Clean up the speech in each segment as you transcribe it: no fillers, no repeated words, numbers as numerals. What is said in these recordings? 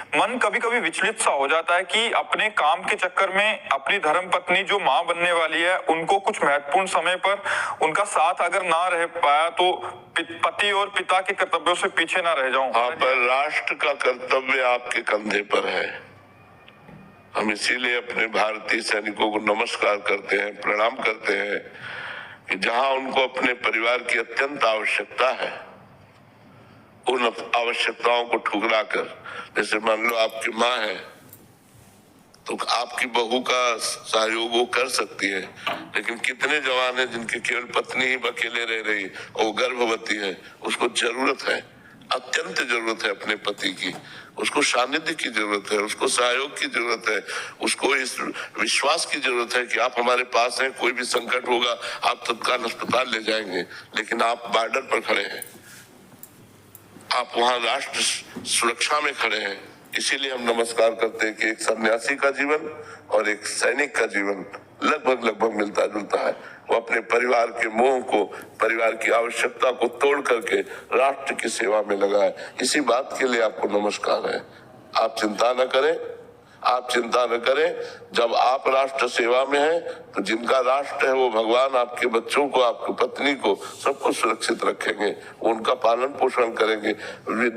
मन कभी कभी विचलित सा हो जाता है कि अपने काम के चक्कर में अपनी धर्मपत्नी जो मां बनने वाली है उनको कुछ महत्वपूर्ण समय पर उनका साथ अगर ना रह पाया तो पति और पिता के कर्तव्यों से पीछे ना रह जाऊं। हाँ, पर राष्ट्र का कर्तव्य आपके कंधे पर है। हम इसीलिए अपने भारतीय सैनिकों को नमस्कार करते हैं, प्रणाम करते हैं कि जहां उनको अपने परिवार की अत्यंत आवश्यकता है, उन आवश्यकताओं को ठुकरा कर, जैसे मान लो आपकी माँ है तो आपकी बहू का सहयोग वो कर सकती है, लेकिन कितने जवान हैं जिनकी केवल पत्नी ही अकेले रह रही और वो गर्भवती है, उसको जरूरत है, अत्यंत जरूरत है अपने पति की, उसको सानिध्य की जरूरत है, उसको सहयोग की जरूरत है, उसको इस विश्वास की जरूरत है कि आप हमारे पास हैं, कोई भी संकट होगा आप तत्काल अस्पताल ले जाएंगे। लेकिन आप बॉर्डर पर खड़े हैं, आप वहां राष्ट्र सुरक्षा में खड़े हैं। इसीलिए हम नमस्कार करते हैं कि एक सन्यासी का जीवन और एक सैनिक का जीवन लगभग मिलता जुलता है। वो अपने परिवार के मोह को, परिवार की आवश्यकता को तोड़ करके राष्ट्र की सेवा में लगा है। इसी बात के लिए आपको नमस्कार है। आप चिंता न करें, आप चिंता न करें। जब आप राष्ट्र सेवा में हैं तो जिनका राष्ट्र है वो भगवान आपके बच्चों को, आपकी पत्नी को, सबको सुरक्षित रखेंगे, उनका पालन पोषण करेंगे।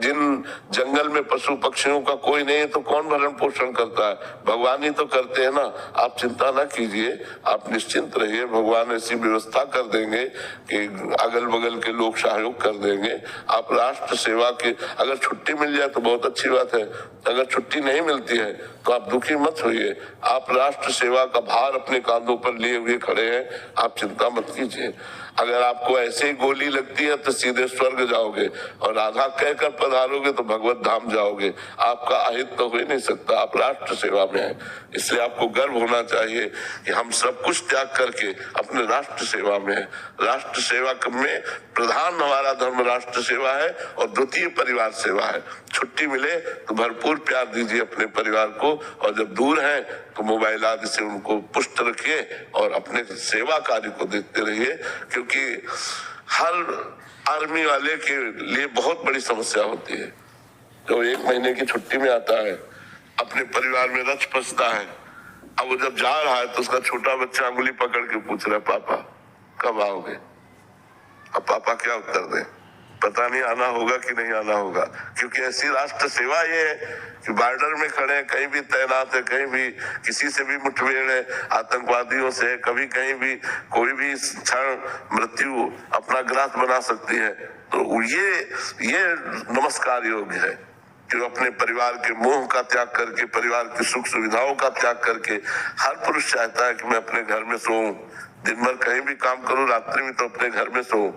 जिन जंगल में पशु पक्षियों का कोई नहीं है तो कौन भरण पोषण करता है? भगवान ही तो करते हैं ना। आप चिंता ना कीजिए, आप निश्चिंत रहिए, भगवान ऐसी व्यवस्था कर देंगे कि अगल बगल के लोग सहयोग कर देंगे। आप राष्ट्र सेवा के अगर छुट्टी मिल जाए तो बहुत अच्छी बात है, अगर छुट्टी नहीं मिलती है तो आप दुखी मत होइए। आप राष्ट्र सेवा का भार अपने कांधों पर लिए हुए खड़े हैं, आप चिंता मत कीजिए। अगर आपको ऐसे ही गोली लगती है तो सीधे स्वर्ग जाओगे और राधा कहकर पधारोगे तो भगवत धाम जाओगे। आपका अहित तो हो ही नहीं सकता, आप राष्ट्र सेवा में हैं। इसलिए आपको गर्व होना चाहिए कि हम सब कुछ त्याग करके अपने राष्ट्र सेवा में हैं। राष्ट्र सेवा में प्रधान हमारा धर्म राष्ट्र सेवा है और द्वितीय परिवार सेवा है। छुट्टी मिले तो भरपूर प्यार दीजिए अपने परिवार को, और जब दूर हैं तो मोबाइल आदि से उनको पुष्ट रखिए और अपने सेवा कार्य को देखते रहिए। क्योंकि हर आर्मी वाले के लिए बहुत बड़ी समस्या होती है, जो 1 महीने की छुट्टी में आता है, अपने परिवार में रच फंसता है। अब वो जब जा रहा है तो उसका छोटा बच्चा अंगुली पकड़ के पूछ रहा है, पापा कब आओगे? अब पापा क्या उत्तर दें? पता नहीं आना होगा कि नहीं आना होगा। क्योंकि ऐसी राष्ट्र सेवा ये है कि बॉर्डर में खड़े हैं, कहीं भी तैनात है, कहीं भी किसी से भी मुठभेड़ है, आतंकवादियों से, कभी कहीं भी कोई भी क्षण मृत्यु अपना ग्रास बना सकती है। तो ये नमस्कार योग्य है कि अपने परिवार के मोह का त्याग करके, परिवार की सुख सुविधाओं का त्याग करके, हर पुरुष चाहता है कि मैं अपने घर में सोऊं, दिन भर कहीं भी काम करूं, रात्रि में तो अपने घर में सोऊं,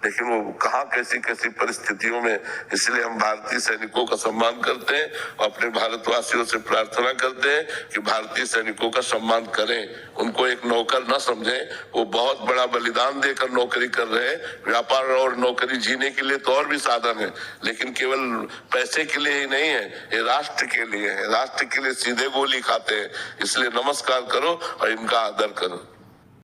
लेकिन वो कहाँ कैसी कैसी परिस्थितियों में। इसलिए हम भारतीय सैनिकों का सम्मान करते हैं और अपने भारतवासियों से प्रार्थना करते हैं कि भारतीय सैनिकों का सम्मान करें, उनको एक नौकर न समझें। वो बहुत बड़ा बलिदान देकर नौकरी कर रहे हैं। व्यापार और नौकरी जीने के लिए तो और भी साधन है, लेकिन केवल पैसे के लिए ही नहीं है, ये राष्ट्र के लिए है। राष्ट्र के लिए सीधे गोली खाते हैं। इसलिए नमस्कार करो और इनका आदर करो।